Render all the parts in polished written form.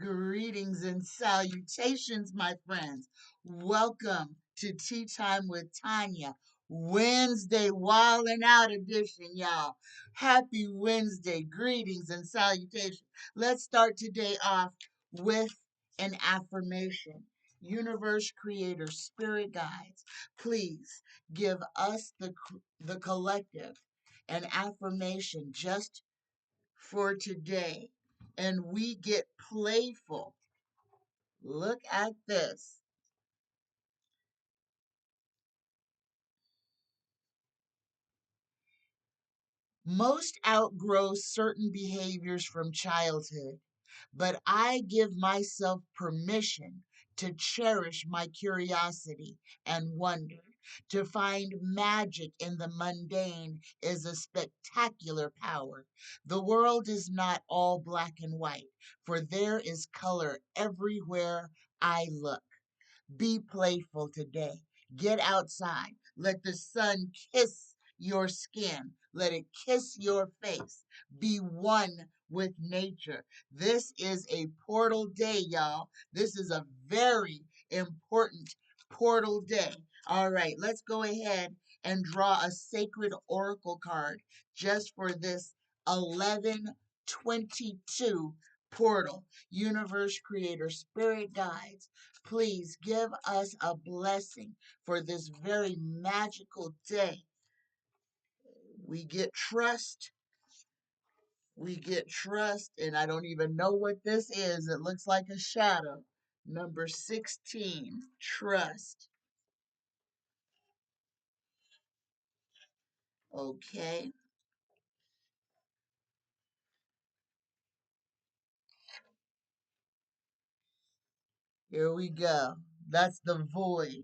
Greetings and salutations, my friends. Welcome to Tea Time with Tanya. Wednesday, Wildin' Out edition, y'all. Happy Wednesday. Greetings and salutations. Let's start today off with an affirmation. Universe Creator, Spirit Guides, please give us, the collective, an affirmation just for today, and we get playful. Look at this. Most outgrow certain behaviors from childhood, but I give myself permission to cherish my curiosity and wonder. To find magic in the mundane is a spectacular power. The world is not all black and white, for there is color everywhere I look. Be playful today. Get outside. Let the sun kiss your skin. Let it kiss your face. Be one with nature. This is a portal day, y'all. This is a very important portal day. All right, let's go ahead and draw a sacred oracle card just for this 11/22 portal. Universe creator, spirit guides, please give us a blessing for this very magical day. We get trust. We get trust, and I don't even know what this is. It looks like a shadow. Number 16, trust. Okay, here we go. That's the void.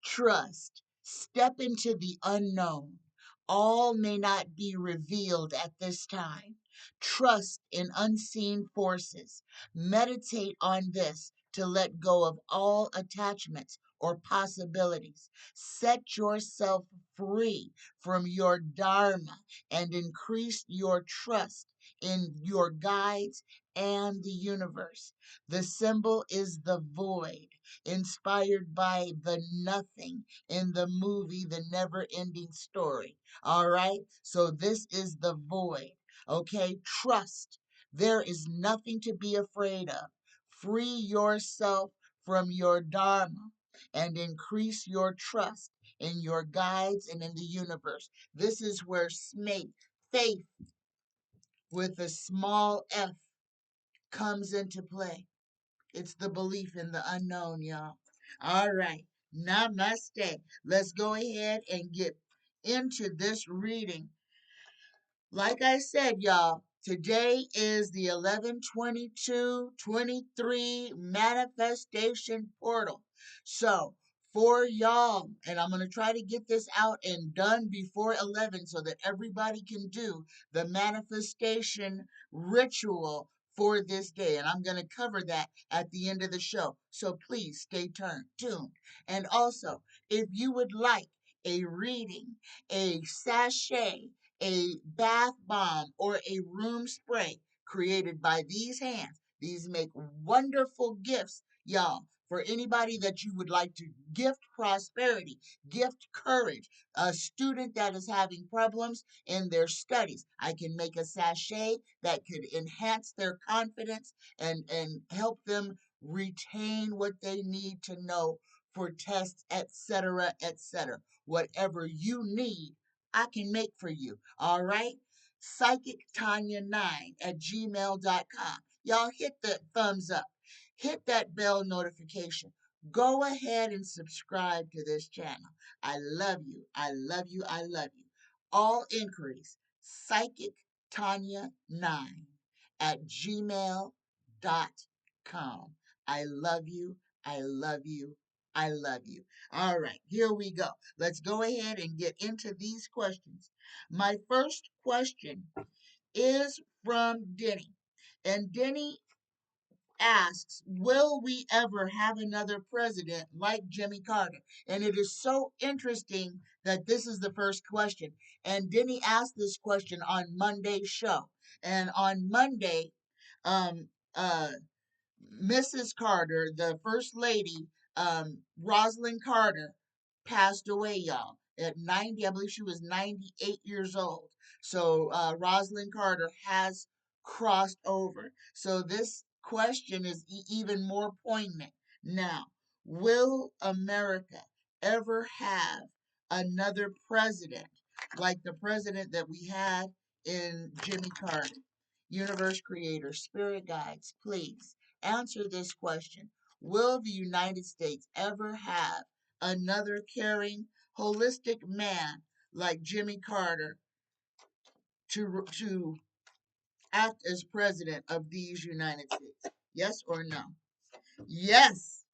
Trust. Step into the unknown. All may not be revealed at this time. Trust in unseen forces. Meditate on this to let go of all attachments or possibilities. Set yourself free from your dharma and increase your trust in your guides and the universe. The symbol is the void, inspired by the nothing in the movie The Never Ending Story. All right? So this is the void. Okay? Trust. There is nothing to be afraid of. Free yourself from your dharma and increase your trust in your guides and in the universe. This is where faith with a small f comes into play. It's the belief in the unknown, y'all. All right. Namaste. Let's go ahead and get into this reading. Like I said, y'all, today is the 11/22/23 manifestation portal. So, for y'all, and I'm going to try to get this out and done before 11 so that everybody can do the manifestation ritual for this day. And I'm going to cover that at the end of the show. So please stay tuned. And also, if you would like a reading, a sachet, a bath bomb, or a room spray created by these hands. These make wonderful gifts, y'all, for anybody that you would like to gift prosperity, gift courage, a student that is having problems in their studies. I can make a sachet that could enhance their confidence and help them retain what they need to know for tests, etc., etc. Whatever you need, I can make for you. All right? Psychic Tanya9 at gmail.com. Y'all hit the thumbs up, hit that bell notification. Go ahead and subscribe to this channel. I love you. I love you. I love you. All inquiries, Psychic Tanya9 at gmail.com. I love you. I love you. I love you. All right, here we go. Let's go ahead and get into these questions. My first question is from Denny. And Denny asks, will we ever have another president like Jimmy Carter? And it is so interesting that this is the first question. And Denny asked this question on Monday's show. And on Monday, um, uh, Mrs. Carter, the first lady, Rosalind Carter, passed away, y'all, at 90. I believe she was 98 years old. So Rosalind Carter has crossed over. So this question is even more poignant now. Will America ever have another president like the president that we had in Jimmy Carter? Universe creator, spirit guides, please answer this question. Will the United States ever have another caring, holistic man like Jimmy Carter to act as president of these United States? Yes or no? Yes.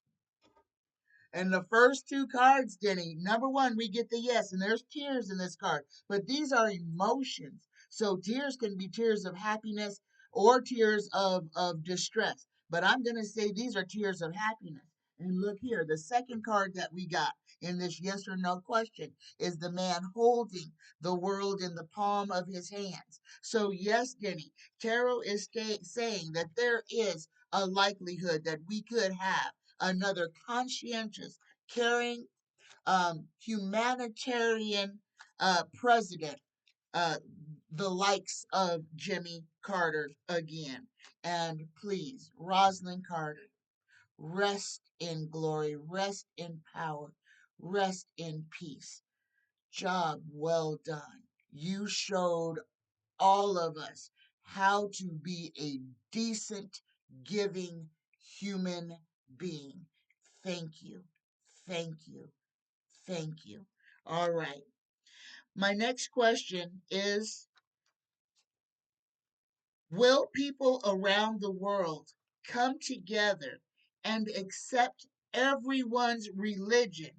And the first two cards, Denny, number one, we get the yes, and there's tears in this card, but these are emotions. So tears can be tears of happiness or tears of distress. But I'm going to say these are tears of happiness. And look here, the second card that we got in this yes or no question is the man holding the world in the palm of his hands. So, yes, Denny, Tarot is saying that there is a likelihood that we could have another conscientious, caring, humanitarian president, uh, the likes of Jimmy Carter again. And please, Rosalind Carter, rest in glory, rest in power, rest in peace. Job well done. You showed all of us how to be a decent, giving human being. Thank you. Thank you. Thank you. All right. My next question is, will people around the world come together and accept everyone's religion,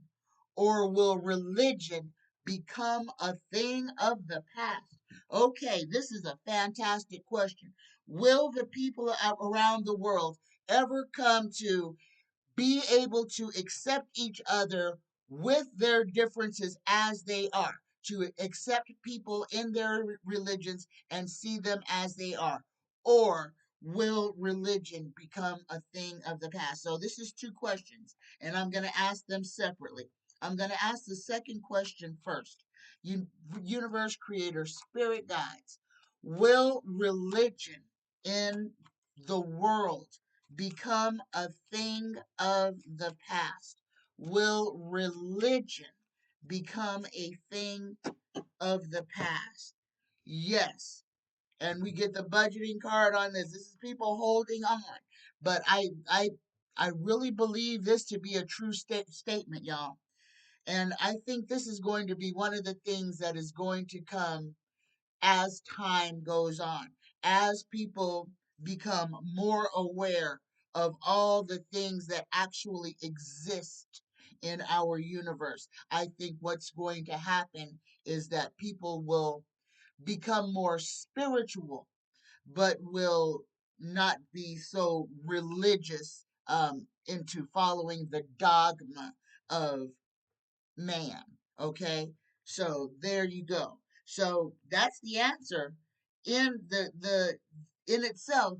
or will religion become a thing of the past? Okay, this is a fantastic question. Will the people around the world ever come to be able to accept each other with their differences as they are, to accept people in their religions and see them as they are? Or will religion become a thing of the past? So, this is two questions, and I'm going to ask them separately. I'm going to ask the second question first. Universe creator, spirit guides, will religion in the world become a thing of the past? Will religion become a thing of the past? Yes. And we get the budgeting card on this. This is people holding on. But I really believe this to be a true statement, y'all. And I think this is going to be one of the things that is going to come as time goes on, as people become more aware of all the things that actually exist in our universe. I think what's going to happen is that people will become more spiritual, but will not be so religious into following the dogma of man. Okay, so there you go. So that's the answer in the in itself,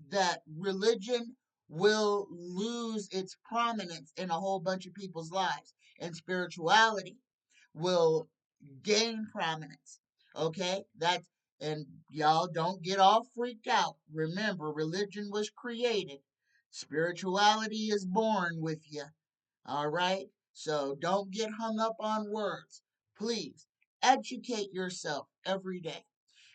that religion will lose its prominence in a whole bunch of people's lives, and spirituality will gain prominence. Okay, that's, and y'all don't get all freaked out. Remember, religion was created, spirituality is born with you. All right? So don't get hung up on words. Please educate yourself every day.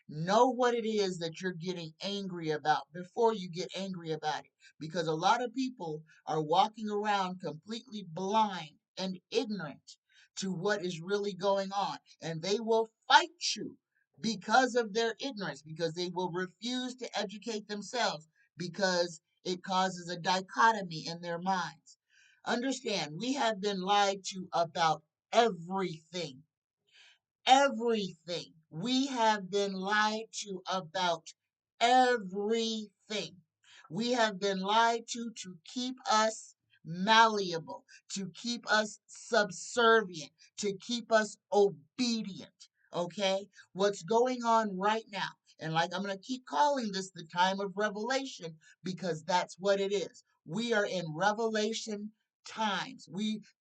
Know what it is that you're getting angry about before you get angry about it. Because a lot of people are walking around completely blind and ignorant to what is really going on. And they will fight you because of their ignorance, because they will refuse to educate themselves, because it causes a dichotomy in their minds. Understand, we have been lied to about everything. Everything. We have been lied to about everything. We have been lied to keep us malleable, to keep us subservient, to keep us obedient. Okay? What's going on right now And like I'm going to keep calling this the time of revelation because that's what it is. We are in revelation times.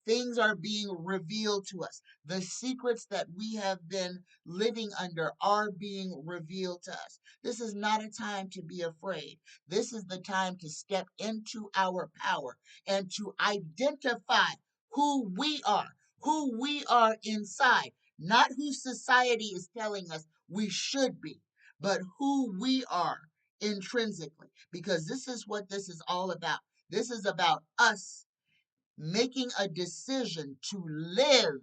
Things are being revealed to us. The secrets that we have been living under are being revealed to us. This is not a time to be afraid. This is the time to step into our power and to identify who we are inside, not who society is telling us we should be, but who we are intrinsically, because this is what this is all about. This is about us making a decision to live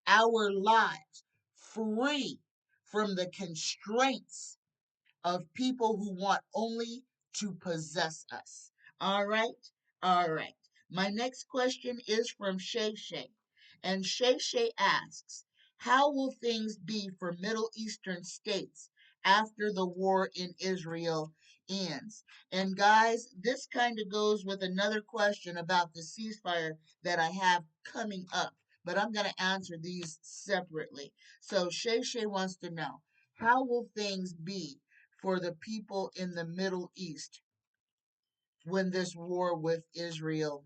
our lives free from the constraints of people who want only to possess us. All right? All right. My next question is from Shay Shay. And Shay Shay asks, how will things be for Middle Eastern states after the war in Israel ends? And guys, this kind of goes with another question about the ceasefire that I have coming up, but I'm going to answer these separately. So Shay Shay wants to know, how will things be for the people in the Middle East when this war with Israel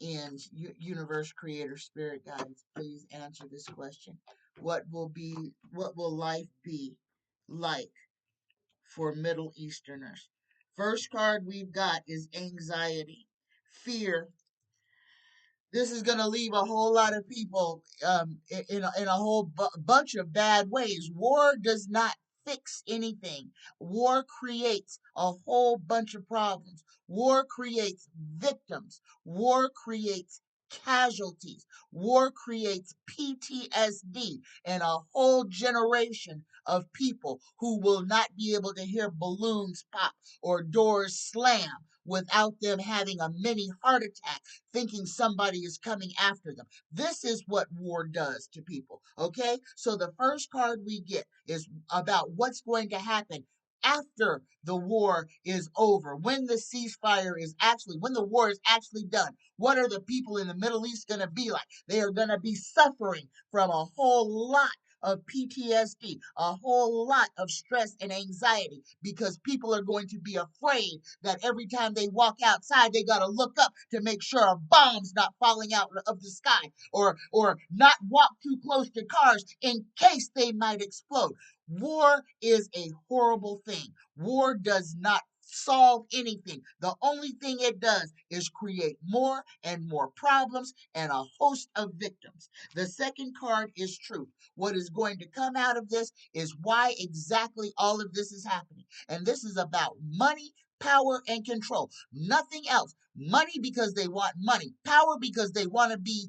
ends? Universe Creator Spirit Guides, please answer this question. What will life be like for Middle Easterners? First card we've got is anxiety, fear. This is going to leave a whole lot of people in a whole bunch of bad ways. War does not fix anything. War creates a whole bunch of problems. War creates victims. War creates casualties. War creates PTSD and a whole generation of people who will not be able to hear balloons pop or doors slam without them having a mini heart attack thinking somebody is coming after them. This is what war does to people, okay? So the first card we get is about what's going to happen after the war is over, when the ceasefire is actually, when the war is actually done. What are the people in the Middle East going to be like? They are going to be suffering from a whole lot of PTSD, a whole lot of stress and anxiety, because people are going to be afraid that every time they walk outside, they got to look up to make sure a bomb's not falling out of the sky, or not walk too close to cars in case they might explode. War is a horrible thing. War does not solve anything. The only thing it does is create more and more problems and a host of victims. The second card is truth. What is going to come out of this is why exactly all of this is happening. And this is about money, power, and control. Nothing else. Money because they want money. Power because they want to be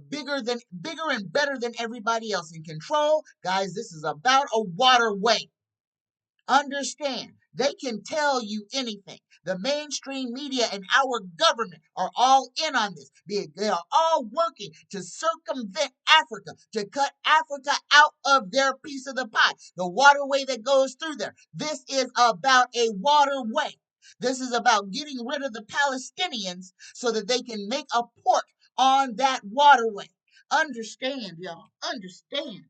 bigger and better than everybody else. In control, guys, this is about a waterway. Understand, they can tell you anything. The mainstream media and our government are all in on this. They are all working to circumvent Africa, to cut Africa out of their piece of the pie, the waterway that goes through there. This is about a waterway. This is about getting rid of the Palestinians so that they can make a port on that waterway. Understand, y'all. Understand.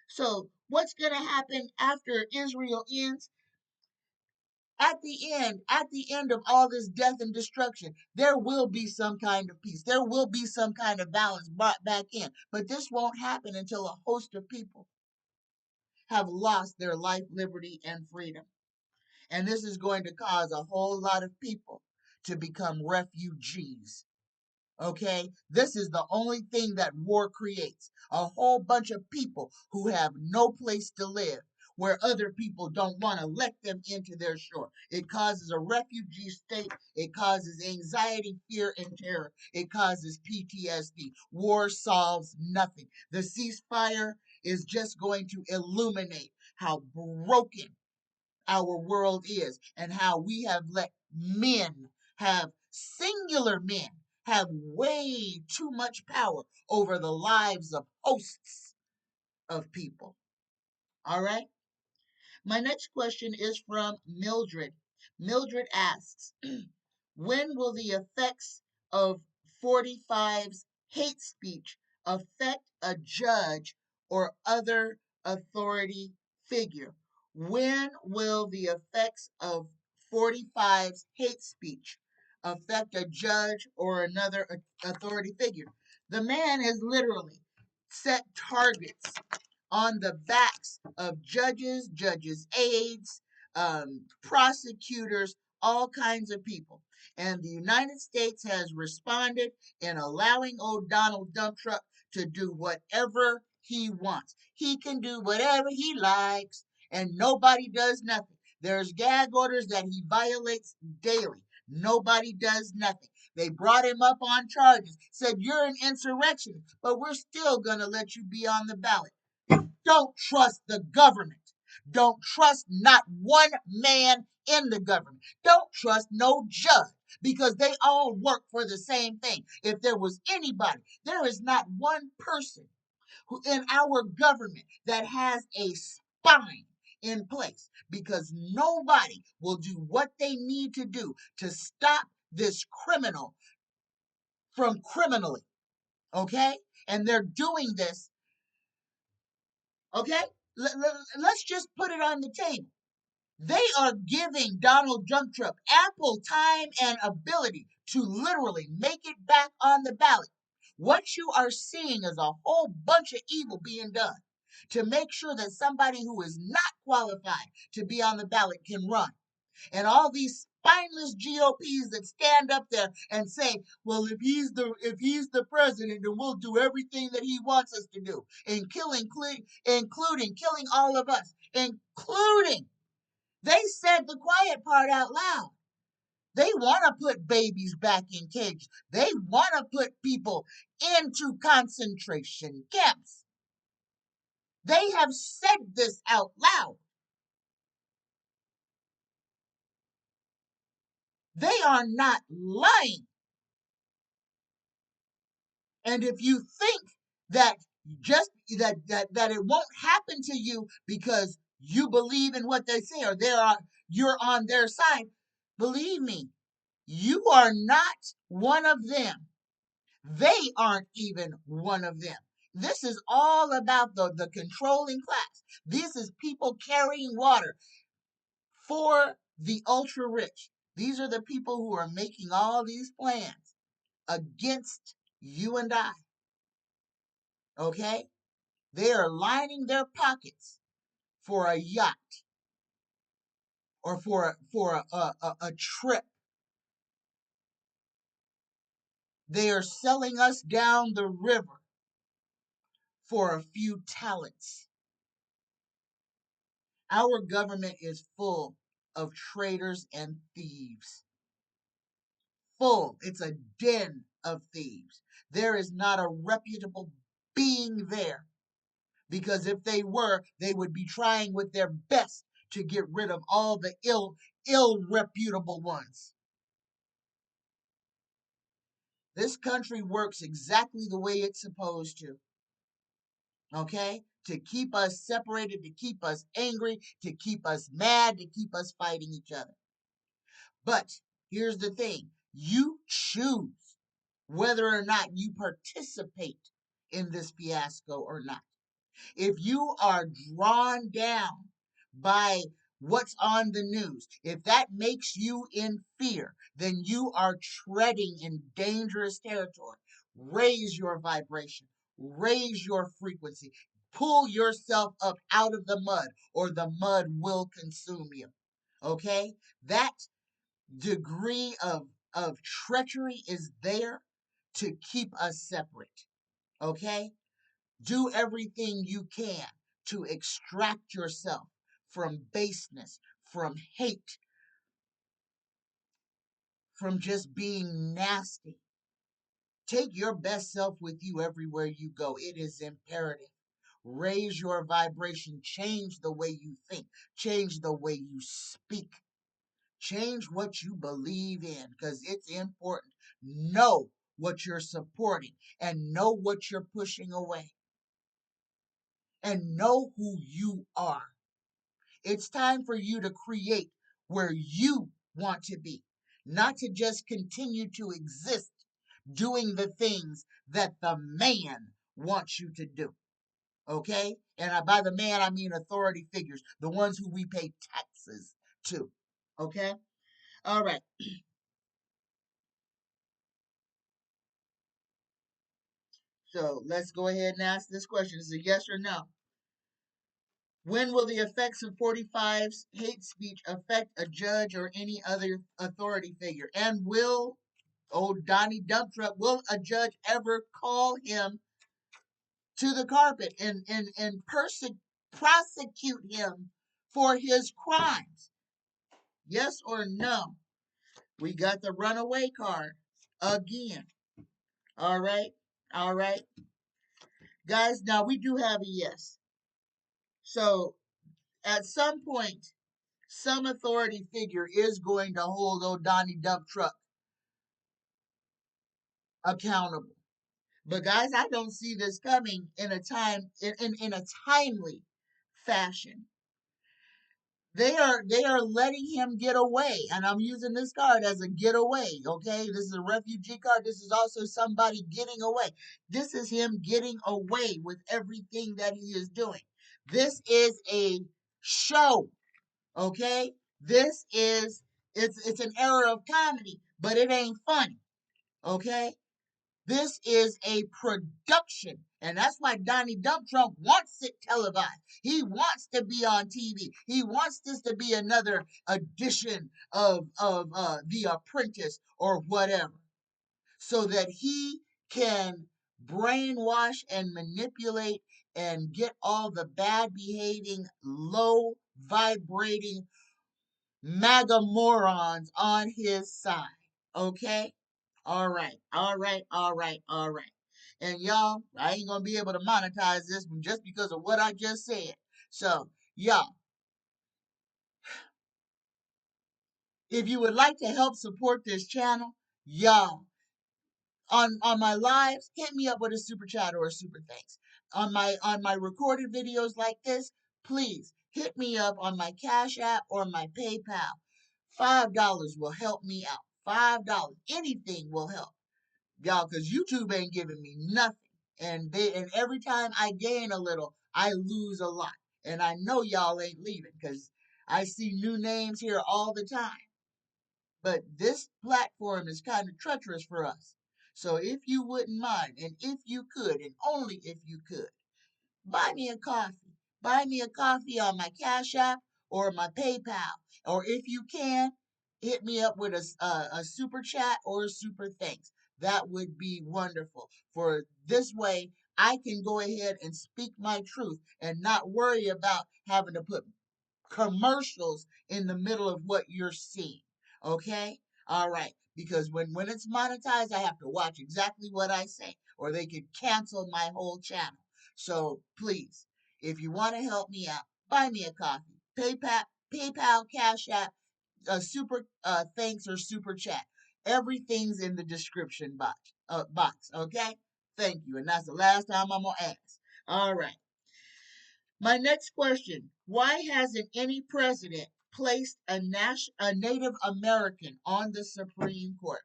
So, what's going to happen after Israel ends? At the end of all this death and destruction, there will be some kind of peace. There will be some kind of balance brought back in. But this won't happen until a host of people have lost their life, liberty, and freedom. And this is going to cause a whole lot of people to become refugees. Okay? This is the only thing that war creates. A whole bunch of people who have no place to live, where other people don't want to let them into their shore. It causes a refugee state. It causes anxiety, fear, and terror. It causes PTSD. War solves nothing. The ceasefire is just going to illuminate how broken our world is and how we have let men have singular men have way too much power over the lives of hosts of people. All right. My next question is from Mildred. Mildred asks, when will the effects of 45's hate speech affect a judge or other authority figure? When will the effects of 45's hate speech affect a judge or another authority figure? The man has literally set targets on the backs of judges' aides, prosecutors, all kinds of people. And the United States has responded in allowing old Donald Dump Truck to do whatever he wants. He can do whatever he likes, and nobody does nothing. There's gag orders that he violates daily. Nobody does nothing. They brought him up on charges, said you're an insurrectionist, but we're still going to let you be on the ballot. Don't trust the government. Don't trust not one man in the government. Don't trust no judge because they all work for the same thing. If there was anybody, there is not one person who in our government that has a spine in place because nobody will do what they need to do to stop this criminal from criminally. Okay? And they're doing this. Okay? Let's just put it on the table. They are giving Donald Trump ample time and ability to literally make it back on the ballot. What you are seeing is a whole bunch of evil being done to make sure that somebody who is not qualified to be on the ballot can run. And all these spineless GOPs that stand up there and say, well, if he's the president, then we'll do everything that he wants us to do, and including killing all of us, including they said the quiet part out loud. They want to put babies back in cages. They want to put people into concentration camps. They have said this out loud. They are not lying. And if you think that just that it won't happen to you because you believe in what they say or you're on their side, believe me, you are not one of them. They aren't even one of them. This is all about the controlling class. This is people carrying water for the ultra rich. These are the people who are making all these plans against you and I. Okay? They are lining their pockets for a yacht or for a trip. They are selling us down the river for a few talents. Our government is full of traitors and thieves. Full. It's a den of thieves. There is not a reputable being there because if they were, they would be trying with their best to get rid of all the ill reputable ones. This country works exactly the way it's supposed to. Okay? To keep us separated, to keep us angry, to keep us mad, to keep us fighting each other. But here's the thing, you choose whether or not you participate in this fiasco or not. If you are drawn down by what's on the news, if that makes you in fear, then you are treading in dangerous territory. Raise your vibration, raise your frequency, pull yourself up out of the mud, or the mud will consume you. Okay? That degree of treachery is there to keep us separate. Okay? Do everything you can to extract yourself from baseness, from hate, from just being nasty. Take your best self with you everywhere you go. It is imperative. Raise your vibration, change the way you think, change the way you speak. Change what you believe in because it's important. Know what you're supporting and know what you're pushing away. And know who you are. It's time for you to create where you want to be, not to just continue to exist doing the things that the man wants you to do. Okay? And by the man, I mean authority figures, the ones who we pay taxes to. Okay? All right. So let's go ahead and ask this question. Is it yes or no? When will the effects of 45's hate speech affect a judge or any other authority figure? And will old Donnie Dump Truck, will a judge ever call him to the carpet and prosecute him for his crimes? Yes or no? We got the runaway card again. All right. All right. Guys, now we do have a yes. So at some point, some authority figure is going to hold old Donnie Dump Truck accountable. But guys, I don't see this coming in a in a timely fashion. They are letting him get away, and I'm using this card as a getaway. Okay, this is a refugee card. This is also somebody getting away. This is him getting away with everything that he is doing. This is a show. Okay, this is it's an era of comedy, but it ain't funny. Okay, this is a production. And that's why Donnie Dump Trump wants it televised. He wants to be on TV. He wants this to be another edition of The Apprentice or whatever, so that he can brainwash and manipulate and get all the bad behaving, low vibrating MAGA morons on his side. Okay? All right. All right. All right. All right. And y'all, I ain't going to be able to monetize this one just because of what I just said. So, y'all, if you would like to help support this channel, y'all, on my lives, hit me up with a super chat or a super thanks. On my recorded videos like this, please hit me up on my Cash App or my PayPal. $5 will help me out. $5. Anything will help. Y'all, because YouTube ain't giving me nothing. And every time I gain a little, I lose a lot. And I know y'all ain't leaving because I see new names here all the time. But this platform is kind of treacherous for us. So if you wouldn't mind, and if you could, and only if you could, buy me a coffee. Buy me a coffee on my Cash App or my PayPal. Or if you can, hit me up with a super chat or a super thanks. That would be wonderful. For this way, I can go ahead and speak my truth and not worry about having to put commercials in the middle of what you're seeing. Okay? All right. Because when it's monetized, I have to watch exactly what I say, or they could cancel my whole channel. So please, if you want to help me out, buy me a coffee. PayPal, Cash App, super thanks or super chat. Everything's in the description box. Okay? Thank you. And that's the last time I'm gonna ask. All right. My next question: why hasn't any president placed a Native American on the Supreme Court?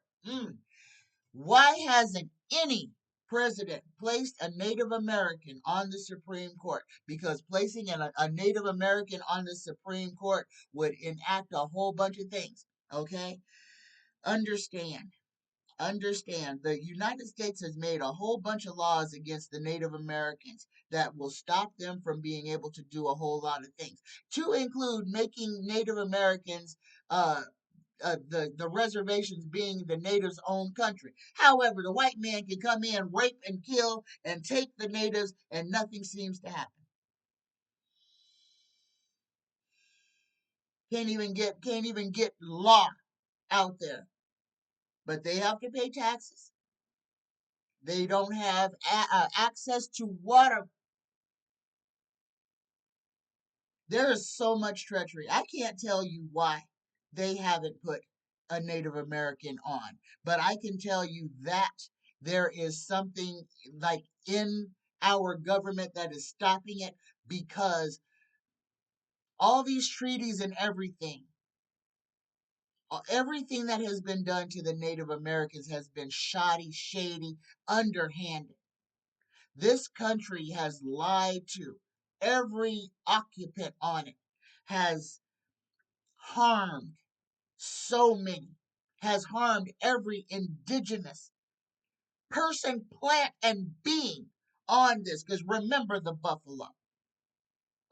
Why hasn't any president placed a Native American on the Supreme Court? Because placing a Native American on the Supreme Court would enact a whole bunch of things. Okay? Understand. Understand, the United States has made a whole bunch of laws against the Native Americans that will stop them from being able to do a whole lot of things, to include making Native Americans the reservations being the natives' own country. However, the white man can come in, rape and kill, and take the natives, and nothing seems to happen. Can't even get law out there, but they have to pay taxes. They don't have access to water. There is so much treachery. I can't tell you why they haven't put a Native American on, but I can tell you that there is something like in our government that is stopping it, because all these treaties and everything that has been done to the Native Americans has been shoddy, shady, underhanded. This country has lied to every occupant on it, has harmed so many, has harmed every indigenous person, plant, and being on this. Because remember the buffalo.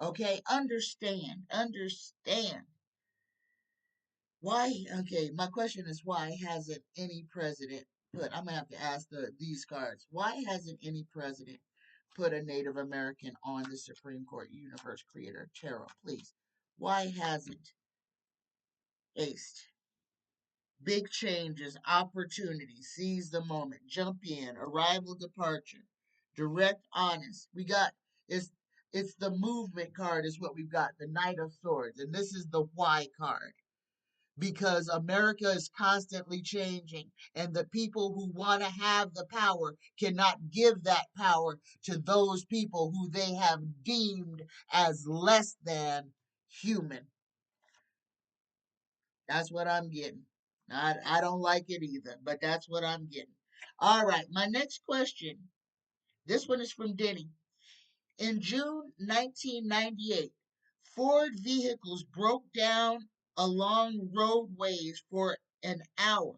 Okay, understand. Why? Okay, my question is why hasn't any president put? I'm gonna have to ask these cards. Why hasn't any president put a Native American on the Supreme Court? Universe Creator Tarot, please. Why hasn't Ace? Big changes, opportunity, seize the moment, jump in, arrival, departure, direct, honest. We got it's the movement card is what we've got, the Knight of Swords, and this is the why card. Because America is constantly changing, and the people who want to have the power cannot give that power to those people who they have deemed as less than human. That's what I'm getting. I don't like it either, but that's what I'm getting. All right, my next question. This one is from Denny. In June 1998, Ford vehicles broke down along roadways for an hour.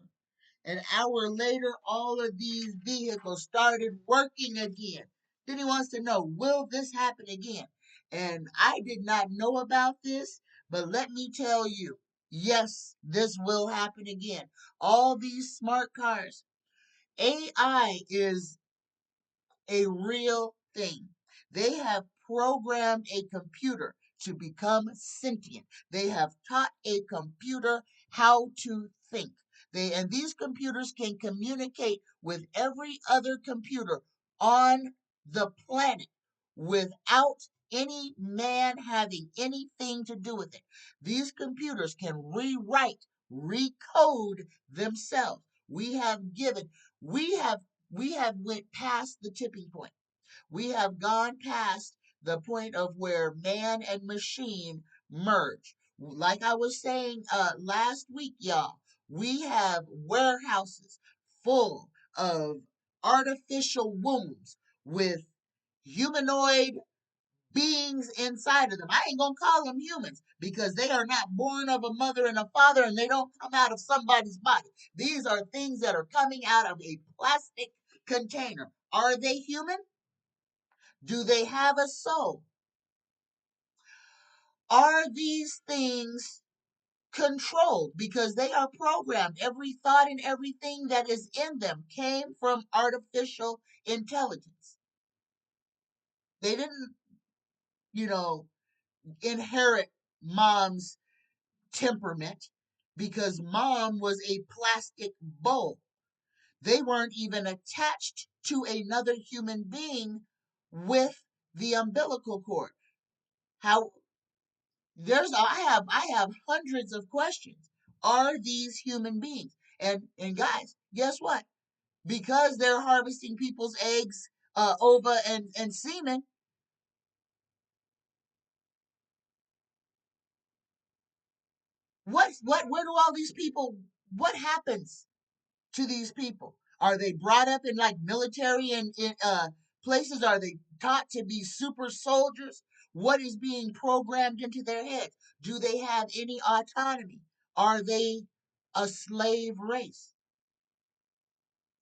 An hour later, all of these vehicles started working again. Then he wants to know, will this happen again? And I did not know about this, but let me tell you, yes, this will happen again. All these smart cars. AI is a real thing. They have programmed a computer to become sentient. They have taught a computer how to think. And these computers can communicate with every other computer on the planet without any man having anything to do with it. These computers can rewrite, recode themselves. We have we have went past the tipping point. We have gone past the point of where man and machine merge. Like I was saying last week, y'all, we have warehouses full of artificial wombs with humanoid beings inside of them. I ain't gonna call them humans because they are not born of a mother and a father and they don't come out of somebody's body. These are things that are coming out of a plastic container. Are they human? Do they have a soul? Are these things controlled? Because they are programmed. Every thought and everything that is in them came from artificial intelligence. They didn't, you know, inherit mom's temperament because mom was a plastic bowl. They weren't even attached to another human being with the umbilical cord. How I have hundreds of questions. Are these human beings? And guys, guess what? Because they're harvesting people's eggs, ova and semen, where do all these people what happens to these people? Are they brought up in like military and in places? Are they taught to be super soldiers? What is being programmed into their heads? Do they have any autonomy? Are they a slave race?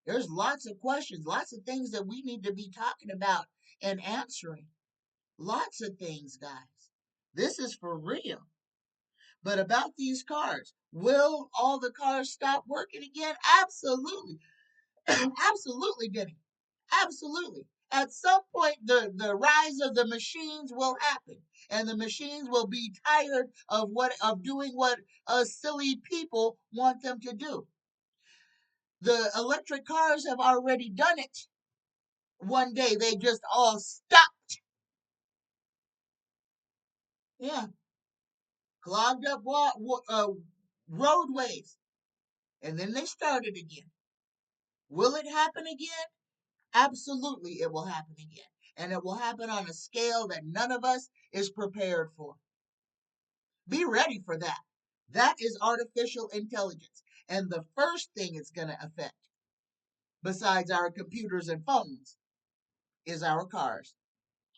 There's lots of questions, lots of things that we need to be talking about and answering. Lots of things, guys. This is for real. But about these cars, will all the cars stop working again? Absolutely. Absolutely, Denny. Absolutely. At some point, the rise of the machines will happen, and the machines will be tired of doing what silly people want them to do. The electric cars have already done it. One day, they just all stopped. Yeah, clogged up roadways, and then they started again. Will it happen again? Absolutely, it will happen again. And it will happen on a scale that none of us is prepared for. Be ready for that. That is artificial intelligence. And the first thing it's going to affect, besides our computers and phones, is our cars.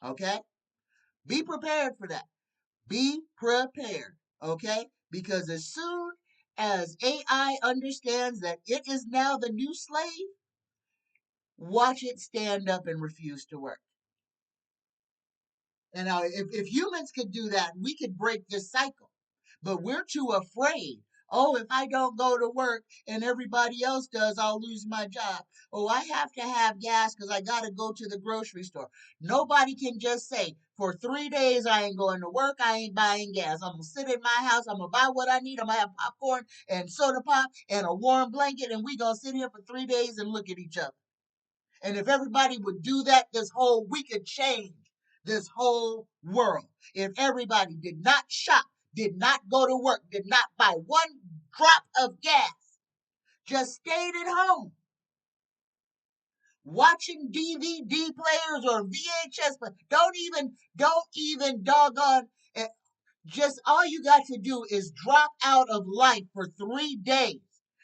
Okay? Be prepared for that. Be prepared. Okay? Because as soon as AI understands that it is now the new slave, watch it stand up and refuse to work. And now, if humans could do that, we could break this cycle. But we're too afraid. Oh, if I don't go to work and everybody else does, I'll lose my job. Oh, I have to have gas because I got to go to the grocery store. Nobody can just say, for 3 days, I ain't going to work. I ain't buying gas. I'm going to sit in my house. I'm going to buy what I need. I'm going to have popcorn and soda pop and a warm blanket. And we going to sit here for 3 days and look at each other. And if everybody would do that, we could change this whole world. If everybody did not shop, did not go to work, did not buy one drop of gas, just stayed at home watching DVD players or VHS, but don't even doggone. Just all you got to do is drop out of life for 3 days,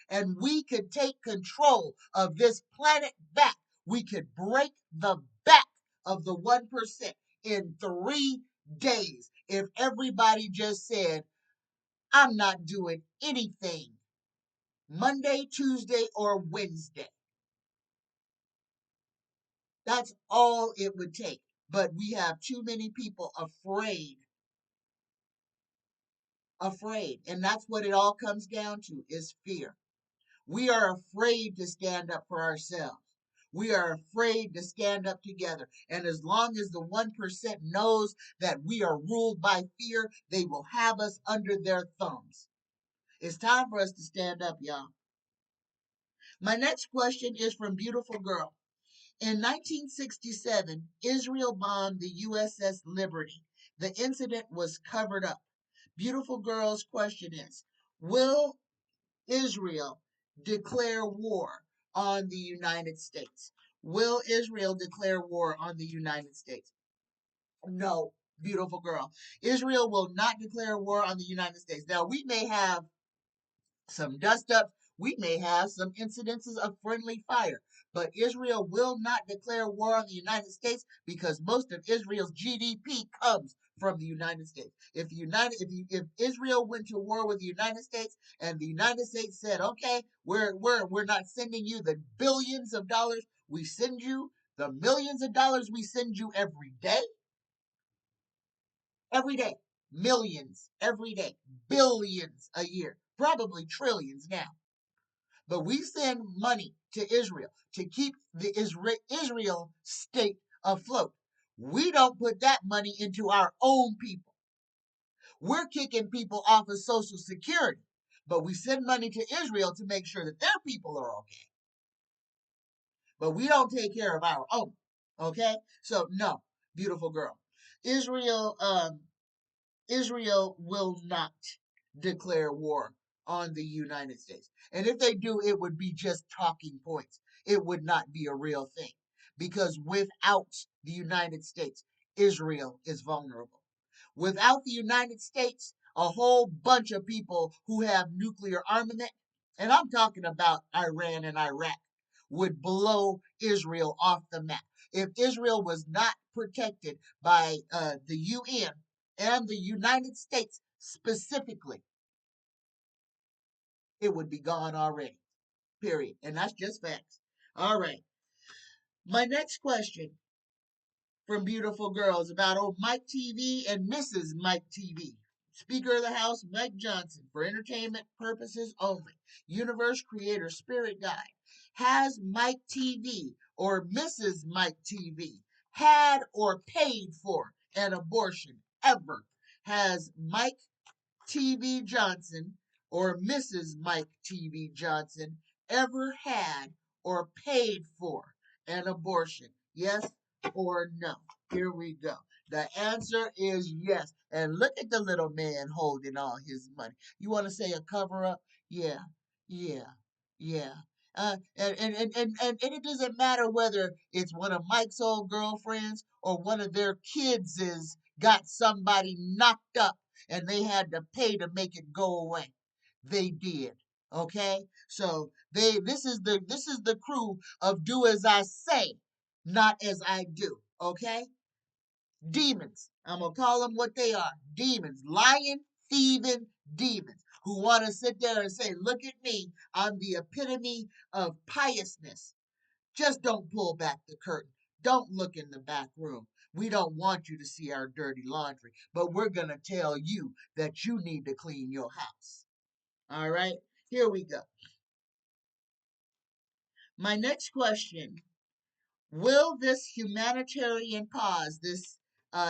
and we could take control of this planet back. We could break the back of the 1% in 3 days if everybody just said, I'm not doing anything Monday, Tuesday, or Wednesday. That's all it would take. But we have too many people afraid. And that's what it all comes down to is fear. We are afraid to stand up for ourselves. We are afraid to stand up together. And as long as the 1% knows that we are ruled by fear, they will have us under their thumbs. It's time for us to stand up, y'all. My next question is from Beautiful Girl. In 1967, Israel bombed the USS Liberty. The incident was covered up. Beautiful Girl's question is, will Israel declare war on the United States? Will Israel declare war on the United States? No, beautiful girl. Israel will not declare war on the United States. Now, we may have some dust ups, we may have some incidences of friendly fire, but Israel will not declare war on the United States because most of Israel's GDP comes from the United States. If Israel went to war with the United States and the United States said, okay, we're not sending you the billions of dollars we send you, the millions of dollars we send you every day, millions every day, billions a year, probably trillions now. But we send money to Israel to keep the Israel state afloat. We don't put that money into our own people. We're kicking people off of Social Security, but we send money to Israel to make sure that their people are okay. But we don't take care of our own. Okay? So no, beautiful girl. Israel Israel will not declare war on the United States. And if they do, it would be just talking points. It would not be a real thing. Because without the United States, Israel is vulnerable. Without the United States, a whole bunch of people who have nuclear armament, and I'm talking about Iran and Iraq, would blow Israel off the map. If Israel was not protected by the UN and the United States specifically, it would be gone already. Period. And that's just facts. All right. My next question from Beautiful Girls about old Mike TV and Mrs. Mike TV. Speaker of the House, Mike Johnson, for entertainment purposes only. Universe Creator Spirit Guide. Has Mike TV or Mrs. Mike TV had or paid for an abortion ever? Has Mike TV Johnson or Mrs. Mike TV Johnson ever had or paid for an abortion? Yes or no? Here we go. The answer is yes. And look at the little man holding all his money. You want to say a cover up? Yeah, yeah, yeah. And it doesn't matter whether it's one of Mike's old girlfriends or one of their kids is got somebody knocked up and they had to pay to make it go away. They did. Okay? So this is the crew of do as I say. not as I do, okay? Demons. I'm going to call them what they are. Demons. Lying, thieving demons who want to sit there and say, look at me. I'm the epitome of piousness. Just don't pull back the curtain. Don't look in the back room. We don't want you to see our dirty laundry, but we're going to tell you that you need to clean your house. All right, here we go. My next question: will this humanitarian pause, this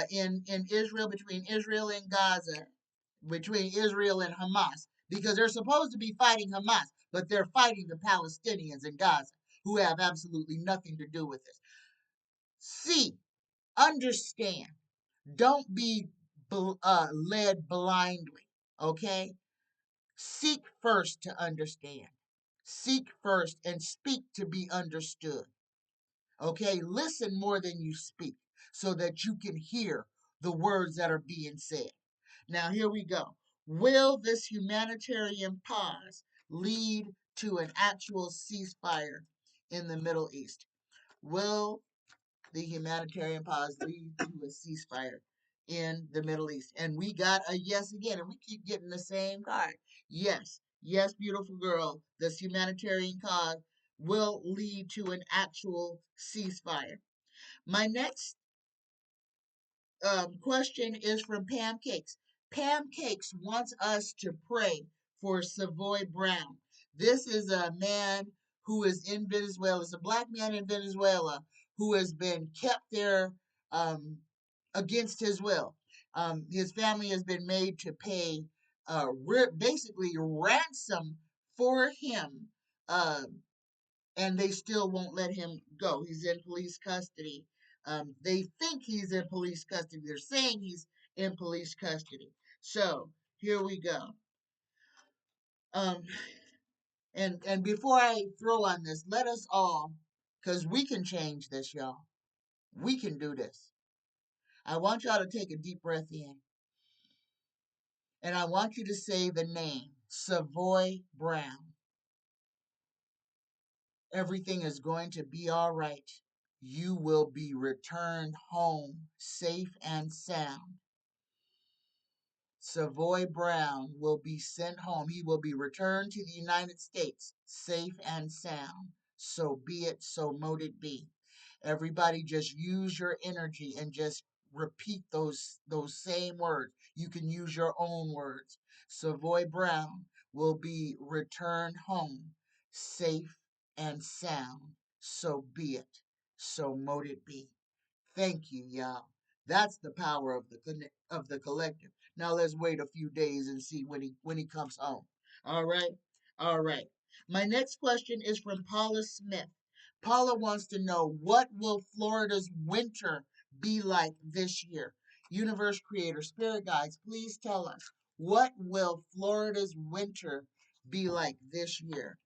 in Israel, between Israel and Gaza, between Israel and Hamas, because they're supposed to be fighting Hamas, but they're fighting the Palestinians in Gaza, who have absolutely nothing to do with this. See, understand. Don't be led blindly, okay? Seek first to understand. Seek first and speak to be understood. Okay, listen more than you speak so that you can hear the words that are being said. Now, here we go. Will this humanitarian pause lead to an actual ceasefire in the Middle East? Will the humanitarian pause lead to a ceasefire in the Middle East? And we got a yes again, and we keep getting the same card. Yes, yes, beautiful girl. This humanitarian pause will lead to an actual ceasefire. My next question is from Pam Cakes. Pam Cakes wants us to pray for Savoy Brown. This is a man who is in Venezuela. It's a black man in Venezuela who has been kept there um, against his will. His family has been made to pay basically ransom for him. Uh, and they still won't let him go. He's in police custody. They think he's in police custody. They're saying he's in police custody. So here we go. Um, and before I throw on this, let us all, because we can change this, y'all. We can do this. I want y'all to take a deep breath in, and I want you to say the name Savoy Brown. Everything is going to be all right. You will be returned home safe and sound. Savoy Brown will be sent home. He will be returned to the United States safe and sound. So be it, so mote it be. Everybody just use your energy and just repeat those same words. You can use your own words. Savoy Brown will be returned home safe and sound. So be it, so mote it be. Thank you, y'all. That's the power of the collective. Now let's wait a few days and see when he comes home. All right, all right. My next question is from Paula Smith. Paula wants to know, what will Florida's winter be like this year? Universe Creator, Spirit Guides, please tell us, what will Florida's winter be like this year?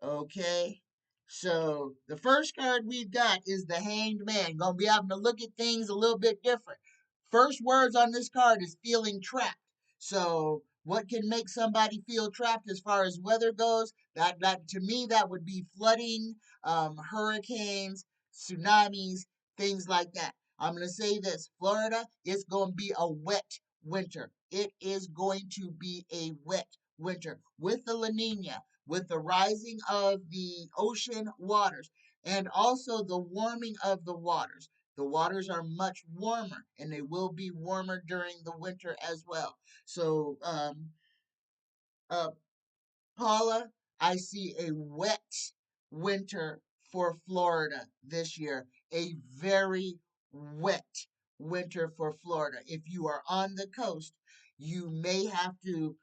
Okay. So the first card we've got is the Hanged Man. Gonna be having to look at things a little bit different. First words on this card is feeling trapped. So what can make somebody feel trapped as far as weather goes? That to me that would be flooding, hurricanes, tsunamis, things like that. I'm gonna say this: Florida, it's gonna be a wet winter. It is going to be a wet winter with the La Nina, with the rising of the ocean waters and also the warming of the waters. The waters are much warmer and they will be warmer during the winter as well. So, uh, Paula, I see a wet winter for Florida this year. A very wet winter for Florida. If you are on the coast, you may have to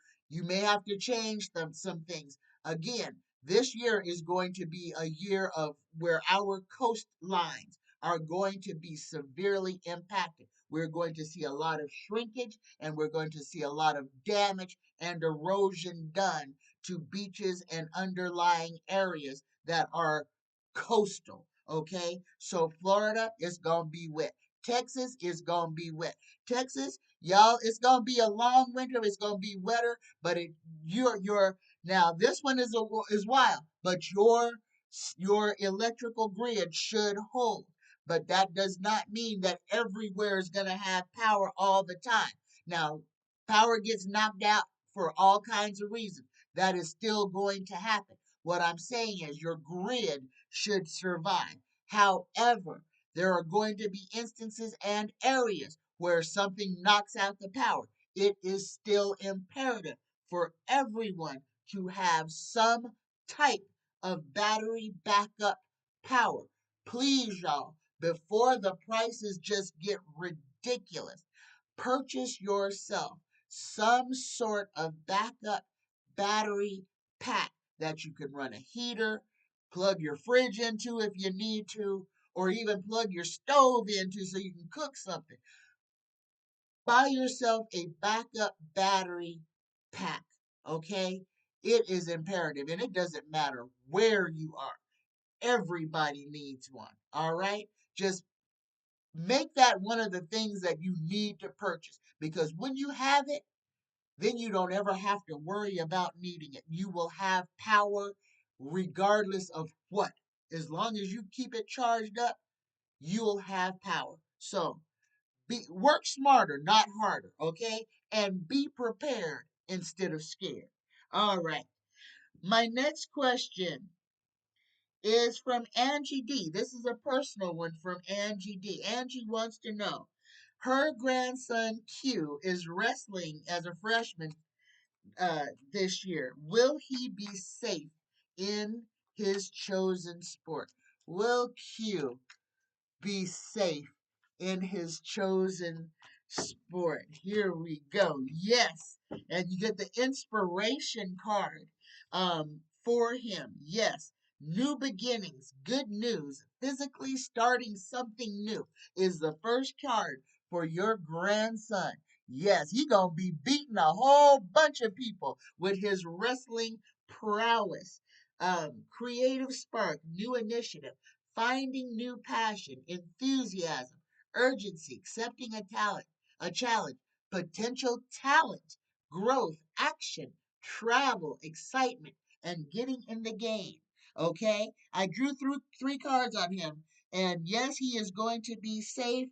change some things. Again, this year is going to be a year of where our coastlines are going to be severely impacted. We're going to see a lot of shrinkage and we're going to see a lot of damage and erosion done to beaches and underlying areas that are coastal. Okay, so Florida is gonna be wet. Texas is gonna be wet. Texas, y'all, it's gonna be a long winter. It's gonna be wetter, but you're now this one is wild, but Your electrical grid should hold, but that does not mean that everywhere is going to have power all the time. Now, power gets knocked out for all kinds of reasons. That is still going to happen. What I'm saying is your grid should survive. However, there are going to be instances and areas where something knocks out the power. It is still imperative for everyone to have some type of battery backup power. Please, y'all, before the prices just get ridiculous, purchase yourself some sort of backup battery pack that you can run a heater, plug your fridge into if you need to, or even plug your stove into so you can cook something. Buy yourself a backup battery pack, okay? It is imperative, and it doesn't matter where you are. Everybody needs one, all right? Just make that one of the things that you need to purchase because when you have it, then you don't ever have to worry about needing it. You will have power regardless of what. As long as you keep it charged up, you'll have power. So, work smarter, not harder, okay? And be prepared instead of scared. All right. My next question is from Angie D. This is a personal one from Angie D. Angie wants to know her grandson Q is wrestling as a freshman this year. Will he be safe in his chosen sport? Will Q be safe in his chosen sport? Here we go. Yes. And you get the inspiration card for him. Yes. New beginnings, good news, physically starting something new is the first card for your grandson. Yes, he gonna be beating a whole bunch of people with his wrestling prowess. Creative spark, new initiative, finding new passion, enthusiasm, urgency, accepting a challenge, potential talent, growth, action, travel, excitement, and getting in the game. Okay, I drew through three cards on him, and yes, he is going to be safe.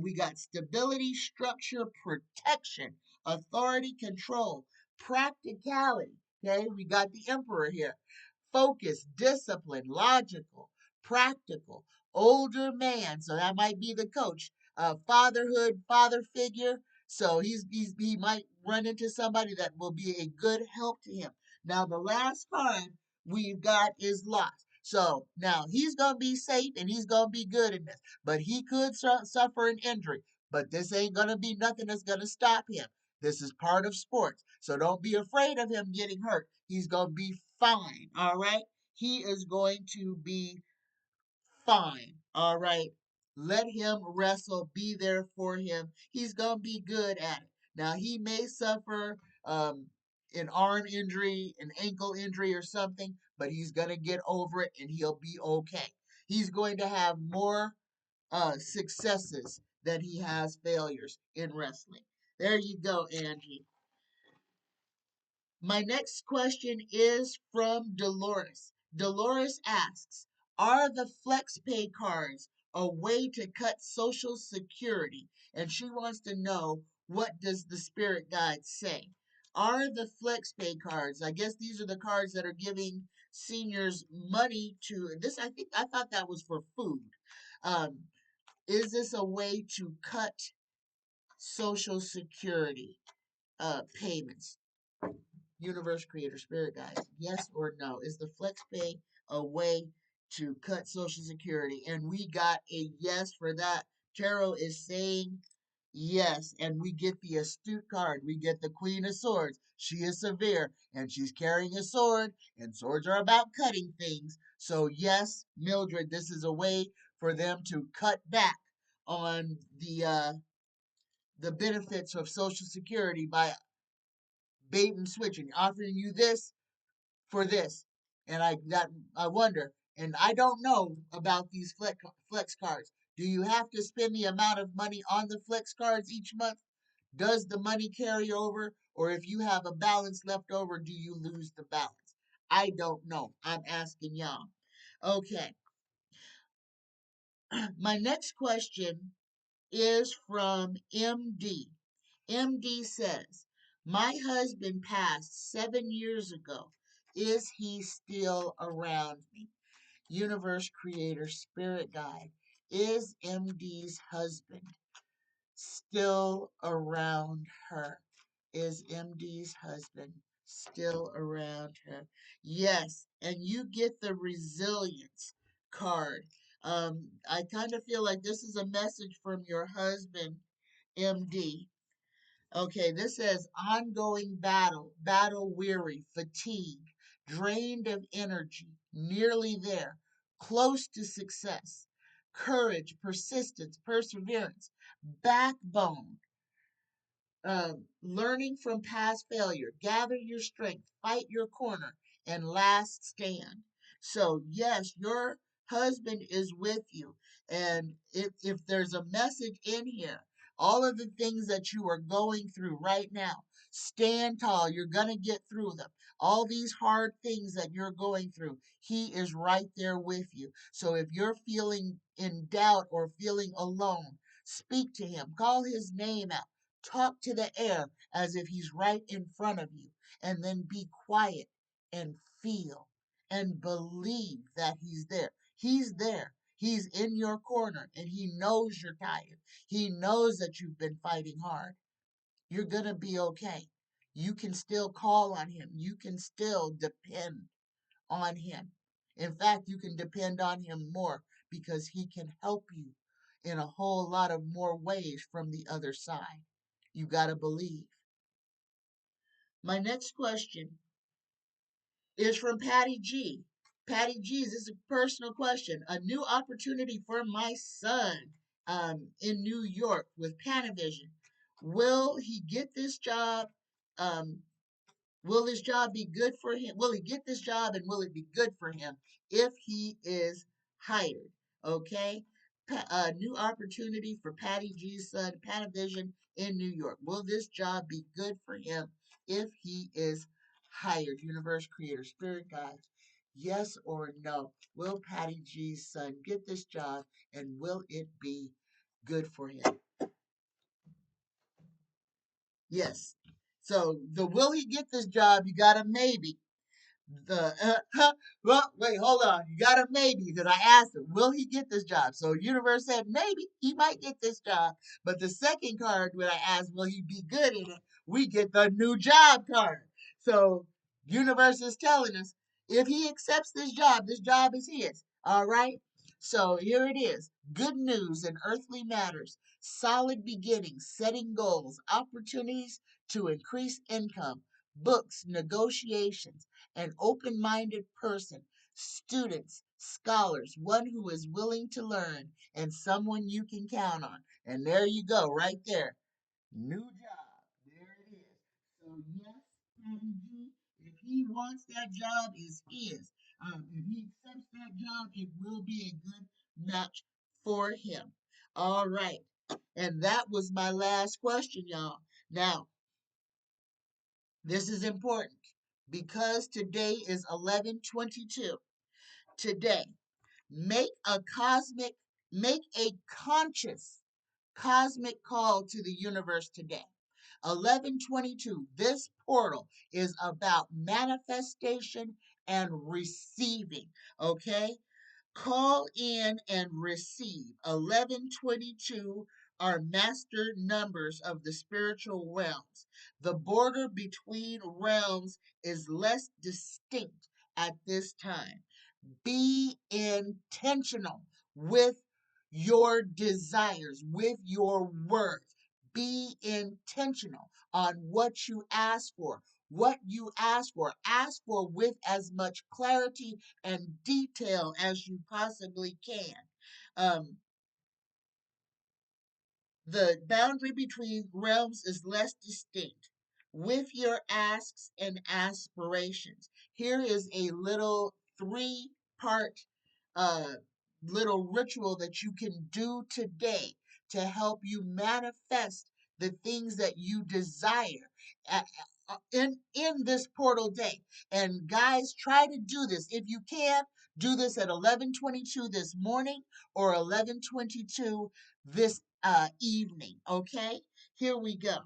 We got stability, structure, protection, authority, control, practicality. Okay, we got the emperor here. Focus, discipline, logical, practical, older man. So that might be the coach. Fatherhood, father figure. So he might run into somebody that will be a good help to him. Now the last card we've got is lost. So now he's gonna be safe and he's gonna be good in this, but he could suffer an injury. But this ain't gonna be nothing that's gonna stop him. This is part of sports. So don't be afraid of him getting hurt. He's going to be fine. All right. He is going to be fine. All right. Let him wrestle. Be there for him. He's going to be good at it. Now, he may suffer an arm injury, an ankle injury, or something, but he's going to get over it and he'll be okay. He's going to have more successes than he has failures in wrestling. There you go, Angie. My next question is from Dolores. Dolores asks, are the FlexPay cards a way to cut Social Security? And she wants to know, what does the spirit guide say? Are the FlexPay cards, I guess these are the cards that are giving seniors money to this, I thought that was for food. Um, is this a way to cut Social Security payments? Universe Creator Spirit Guides. Yes or no? Is the flex pay a way to cut Social Security? And we got a yes for that. Tarot is saying yes. And we get the astute card. We get the Queen of Swords. She is severe and she's carrying a sword, and swords are about cutting things. So, yes, Mildred, this is a way for them to cut back on the benefits of Social Security by bait and switching, offering you this for this. And I wonder, and I don't know about these flex cards. Do you have to spend the amount of money on the flex cards each month? Does the money carry over? Or if you have a balance left over, do you lose the balance? I don't know. I'm asking y'all. Okay. My next question is from MD. MD says, my husband passed 7 years ago. Is he still around me? Universe Creator Spirit Guide. Is MD's husband still around her? Is MD's husband still around her? Yes, and you get the resilience card. I kind of feel like this is a message from your husband, MD. Okay, this says ongoing battle, battle weary, fatigue, drained of energy, nearly there, close to success, courage, persistence, perseverance, backbone, learning from past failure, gather your strength, fight your corner, and last stand. So, yes, your husband is with you. And if there's a message in here, all of the things that you are going through right now, stand tall. You're going to get through them. All these hard things that you're going through, he is right there with you. So if you're feeling in doubt or feeling alone, speak to him, call his name out. Talk to the air as if he's right in front of you, and then be quiet and feel and believe that he's there. He's there. He's in your corner and he knows you're tired. He knows that you've been fighting hard. You're going to be okay. You can still call on him. You can still depend on him. In fact, you can depend on him more because he can help you in a whole lot of more ways from the other side. You got to believe. My next question is from Patty G. Patty G, this is a personal question. A new opportunity for my son in New York with Panavision. Will he get this job? Um, Will this job be good for him? Will he get this job and will it be good for him if he is hired? Okay. New opportunity for Patty G's son, Panavision in New York. Will this job be good for him if he is hired? Universe Creator Spirit Guides. Yes or no? Will Patty G's son get this job and will it be good for him? Yes. So the will he get this job? You got a maybe. Well, wait, hold on. You got a maybe because I asked him, will he get this job? So universe said maybe he might get this job. But the second card when I asked, will he be good in it? We get the new job card. So universe is telling us if he accepts this job is his. All right. So here it is. Good news in earthly matters. Solid beginnings, setting goals, opportunities to increase income, books, negotiations, an open minded person, students, scholars, one who is willing to learn, and someone you can count on. And there you go, right there. New job. There it is. So, yes, Patty G, if he wants that job, is his. If he accepts that job, it will be a good match for him. All right. And that was my last question, y'all. Now, this is important because today is 11/22. Today, make a cosmic, make a conscious cosmic call to the universe today. 11/22. This portal is about manifestation and receiving. Okay? Call in and receive. 11/22 are master numbers of the spiritual realms. The border between realms is less distinct at this time. Be intentional with your desires, with your words. Be intentional on what you ask for. What you ask for with as much clarity and detail as you possibly can. Um, the boundary between realms is less distinct. With your asks and aspirations, here is a little three-part uh, little ritual that you can do today to help you manifest the things that you desire. in this portal day. And guys, try to do this. If you can, do this at 11:22 this morning or 11:22 this evening. Okay, here we go.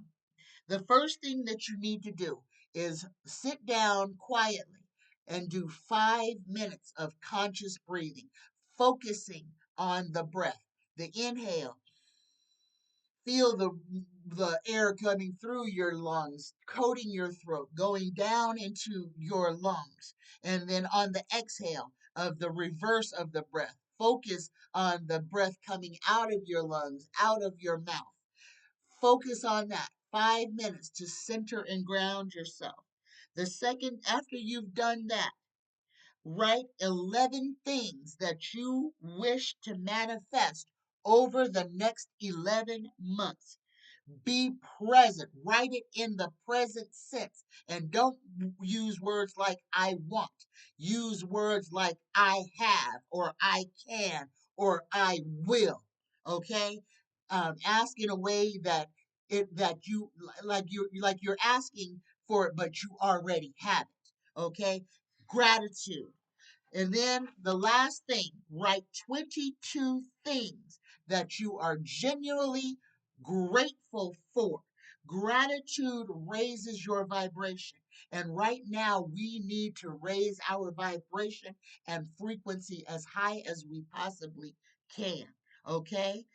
The first thing that you need to do is sit down quietly and do 5 minutes of conscious breathing, focusing on the breath. The inhale, feel the air coming through your lungs, coating your throat, going down into your lungs. And then on the exhale of the reverse of the breath, focus on the breath coming out of your lungs, out of your mouth. Focus on that. 5 minutes to center and ground yourself. The second, after you've done that, write 11 things that you wish to manifest over the next 11 months. Be present. Write it in the present sense. And don't use words like I want. Use words like I have, or I can, or I will. Okay? Ask in a way that you like you're asking for it, but you already have it. Okay? Gratitude. And then the last thing, write 22 things that you are genuinely grateful for. Gratitude raises your vibration. And right now, we need to raise our vibration and frequency as high as we possibly can. Okay?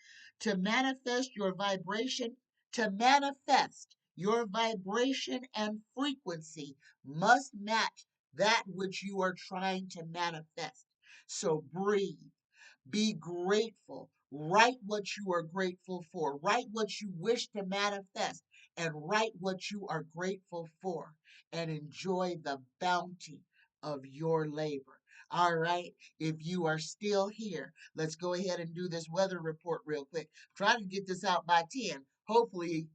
To manifest your vibration, to manifest your vibration and frequency must match that which you are trying to manifest. So breathe. Be grateful. Write what you are grateful for. Write what you wish to manifest and write what you are grateful for and enjoy the bounty of your labor. All right. If you are still here, let's go ahead and do this weather report real quick. Try to get this out by 10. Hopefully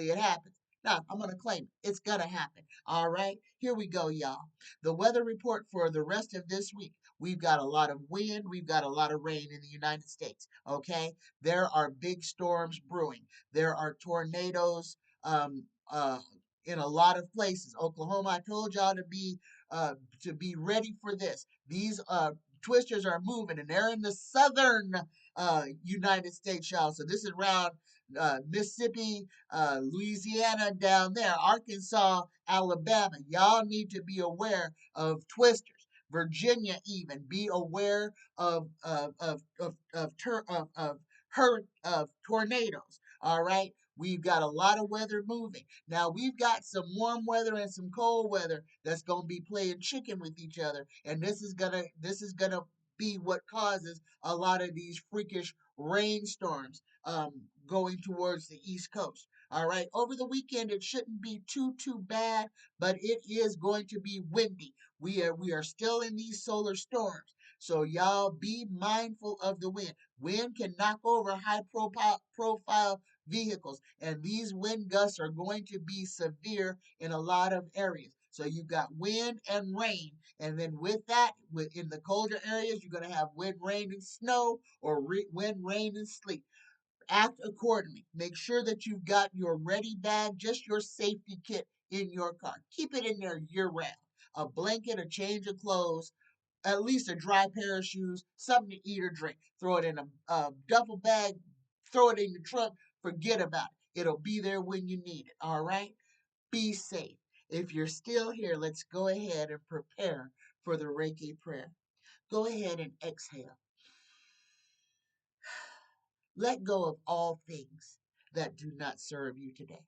it happens. Now, I'm going to claim it. It's going to happen. All right. Here we go, y'all. The weather report for the rest of this week. We've got a lot of wind. We've got a lot of rain in the United States. Okay. There are big storms brewing. There are tornadoes um, uh, in a lot of places. Oklahoma, I told y'all to be ready for this. These twisters are moving and they're in the southern United States, y'all. So this is around Mississippi, Louisiana down there, Arkansas, Alabama. Y'all need to be aware of twisters. Virginia, even be aware of tornadoes. All right, we've got a lot of weather moving. Now we've got some warm weather and some cold weather that's gonna be playing chicken with each other, and this is gonna be what causes a lot of these freakish rainstorms going towards the East Coast. All right, over the weekend it shouldn't be too bad, but it is going to be windy. We are still in these solar storms. So y'all be mindful of the wind. Wind can knock over high profile vehicles, and these wind gusts are going to be severe in a lot of areas. So you've got wind and rain, and then with that, in the colder areas, you're going to have wind, rain, and snow, or wind, rain, and sleet. Act accordingly. Make sure that you've got your ready bag, just your safety kit in your car. Keep it in there year round. A blanket, a change of clothes, at least a dry pair of shoes, something to eat or drink. Throw it in a duffel bag, throw it in your trunk, forget about it. It'll be there when you need it, all right? Be safe. If you're still here, let's go ahead and prepare for the Reiki prayer. Go ahead and exhale. Let go of all things that do not serve you today.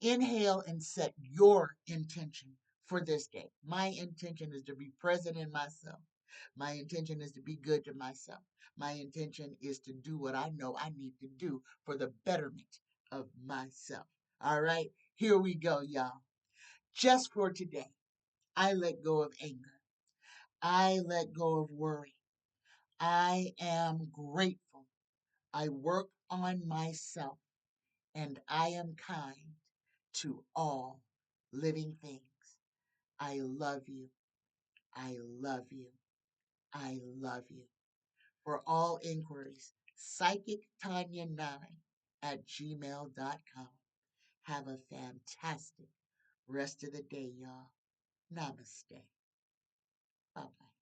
Inhale and set your intention for this day. My intention is to be present in myself. My intention is to be good to myself. My intention is to do what I know I need to do for the betterment of myself. All right, here we go, y'all. Just for today, I let go of anger. I let go of worry. I am grateful. I work on myself and I am kind to all living things. I love you. I love you. I love you. For all inquiries, psychictanya9 at gmail.com. Have a fantastic Rest of the day, y'all. Namaste. Bye bye.